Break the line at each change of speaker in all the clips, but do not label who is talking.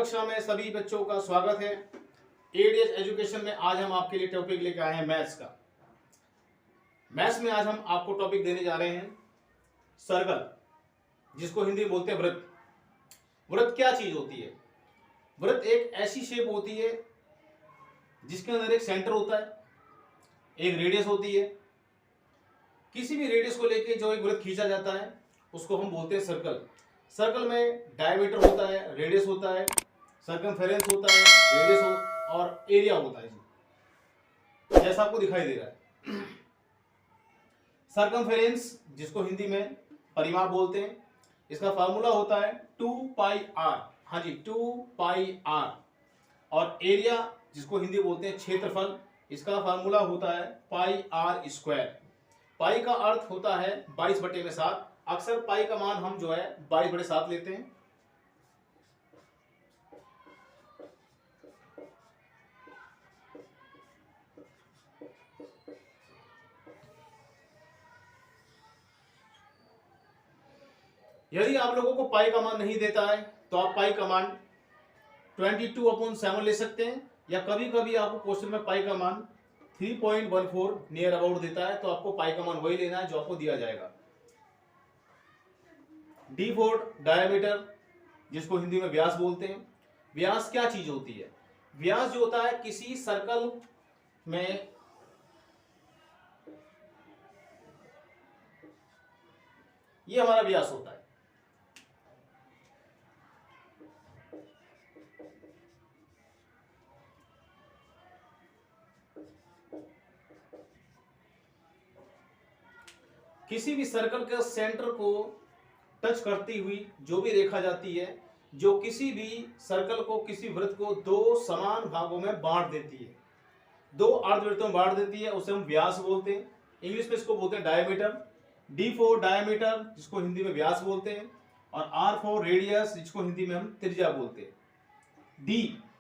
कक्षा में सभी बच्चों का स्वागत है। एडीएस एजुकेशन में आज हम आपके लिए टॉपिक लेकर आए हैं मैथ्स का। मैथ्स में आज हम आपको टॉपिक देने जा रहे हैं सर्कल, जिसको हिंदी में बोलते हैं वृत्त। वृत्त क्या चीज होती है? वृत्त एक ऐसी शेप होती है जिसके अंदर एक सेंटर होता है, एक रेडियस होती है। किसी भी रेडियस को लेके जो एक वृत्त खींचा जाता है उसको हम बोलते हैं सर्कल। सर्कल में डायमीटर होता है, रेडियस होता है, सर्कमफेरेंस होता है, रेडियस और एरिया होता है, जैसा आपको दिखाई दे रहा है। सर्कमफेरेंस, जिसको हिंदी में परिमाप बोलते हैं, इसका फार्मूला होता है 2 पाई आर। हाँ जी, 2 पाई आर। और एरिया, जिसको हिंदी बोलते हैं क्षेत्रफल, इसका फार्मूला होता है पाई आर स्क्वायर। पाई का अर्थ होता है 22/7। अक्सर पाई का मान हम जो है 22/7 लेते हैं। यदि आप लोगों को पाई का मान नहीं देता है तो आप पाई का मान 22/7 ले सकते हैं, या कभी कभी आपको क्वेश्चन में पाई का मान 3.14 नियर अबाउट देता है, तो आपको पाई का मान वही लेना है जो आपको दिया जाएगा। D4 डायमीटर, जिसको हिंदी में व्यास बोलते हैं। व्यास क्या चीज होती है? व्यास जो होता है किसी सर्कल में ये हमारा व्यास होता है। किसी भी सर्कल के सेंटर को टच करती हुई जो भी रेखा जाती है, जो किसी भी सर्कल को, किसी वृत्त को दो समान भागों में बांट देती है, दो अर्धवृत्तों में बांट देती है, उसे हम व्यास बोलते हैं। इंग्लिश में इसको बोलते हैं डायमीटर। D4 डायमीटर, जिसको हिंदी में व्यास बोलते हैं, और R4 रेडियस, जिसको हिंदी में हम त्रिज्या बोलते हैं। D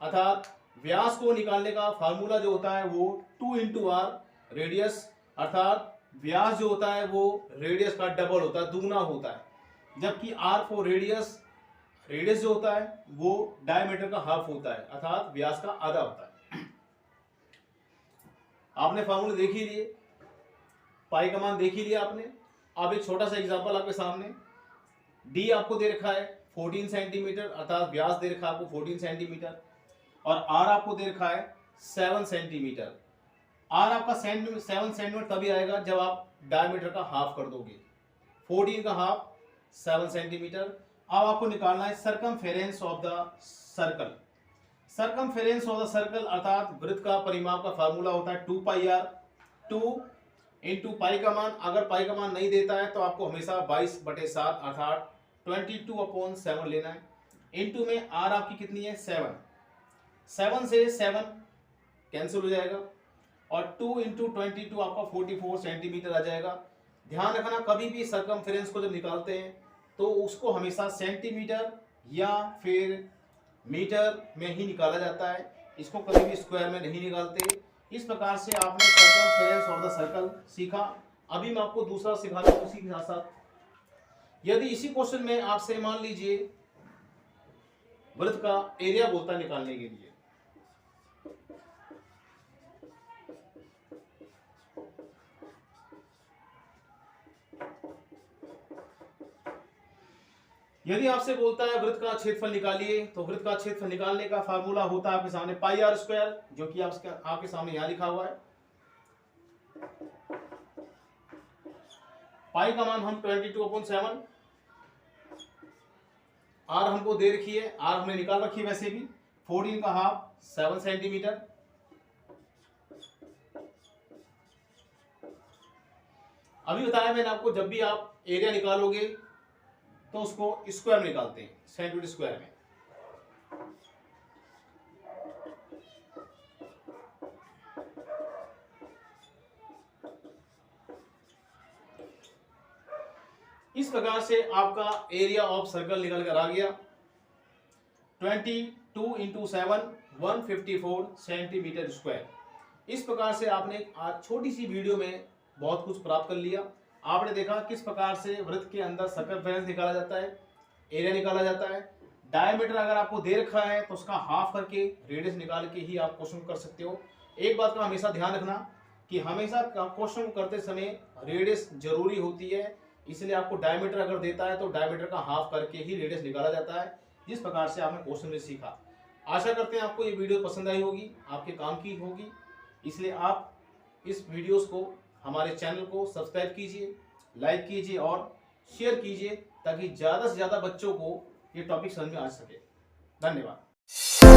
अर्थात व्यास को निकालने का फार्मूला जो होता है वो 2 × R रेडियस, अर्थात व्यास जो होता है वो रेडियस का डबल होता है, दुगना होता है। जबकि R4 रेडियस जो होता है वो डायमीटर का हाफ होता है, अर्थात व्यास का आधा होता है। आपने फार्मूले देख ही लिए, पाई का मान देख ही लिया आपने। अब एक छोटा सा एग्जांपल आपके सामने। D आपको दे रखा है 14 सेंटीमीटर, अर्थात व्यास दे रखा है आपको 14 सेंटीमीटर, और R आपको दे रखा है 7 सेंटीमीटर। R आपका 7 सेंटीमीटर तभी आएगा जब आप डायमीटर का हाफ कर दोगे। 14 का हाफ 7 सेंटीमीटर। अब आपको निकालना है circumference of the circle. Circumference of the circle अर्थात वृत्त का परिमाप का फार्मूला होता है 2 पाई आर। 2 × पाई का मान, अगर पाई का मान नहीं देता है तो आपको हमेशा 22/7 अर्थात 22/7 लेना है। इंटू में आर आपकी कितनी है? 7। 7 से 7 कैंसिल हो जाएगा, और 2 × 22 आपका 44 सेंटीमीटर आ जाएगा। ध्यान रखना, कभी भी सर्कमफेरेंस को जब निकालते हैं तो उसको हमेशा सेंटीमीटर या फिर मीटर में ही निकाला जाता है, इसको कभी भी स्क्वायर में नहीं निकालते। इस प्रकार से आपने सर्कमफेरेंस ऑफ द सर्कल सीखा। अभी मैं आपको दूसरा सिखा दूं उसी के साथ साथ। यदि इसी क्वेश्चन में आपसे मान लीजिए वृत्त का एरिया बोलता निकालने के लिए, यदि आपसे बोलता है वृत्त का क्षेत्रफल निकालिए, तो वृत्त का क्षेत्रफल निकालने का फार्मूला होता है आपके सामने पाई आर स्क्वायर, जो कि आपके सामने यहां लिखा हुआ है। पाई का मान हम 22/7, आर हमको दे रखी है, आर हमने निकाल रखी है वैसे भी, 14 का हाफ 7 सेंटीमीटर। अभी बताया मैंने आपको, जब भी आप एरिया निकालोगे तो उसको स्क्वायर में निकालते हैं, सेंटीमीटर स्क्वायर में। इस प्रकार से आपका एरिया ऑफ सर्कल निकल कर आ गया 22 × 7 154 सेंटीमीटर स्क्वायर। इस प्रकार से आपने आज छोटी सी वीडियो में बहुत कुछ प्राप्त कर लिया। आपने देखा किस प्रकार से वृत्त के अंदर सर्कमफेरेंस निकाला जाता है, एरिया निकाला जाता है, डायमीटर अगर आपको दे रखा है तो उसका हाफ करके रेडियस निकाल के ही आप क्वेश्चन कर सकते हो। एक बात का हमेशा ध्यान रखना कि हमेशा क्वेश्चन करते समय रेडियस जरूरी होती है, इसलिए आपको डायमीटर अगर देता है तो डायमीटर का हाफ करके ही रेडियस निकाला जाता है, जिस प्रकार से आपने क्वेश्चन में सीखा। आशा करते हैं आपको ये वीडियो पसंद आई होगी, आपके काम की होगी, इसलिए आप इस वीडियोस को, हमारे चैनल को सब्सक्राइब कीजिए, लाइक कीजिए और शेयर कीजिए, ताकि ज़्यादा से ज़्यादा बच्चों को ये टॉपिक समझ में आ सके। धन्यवाद।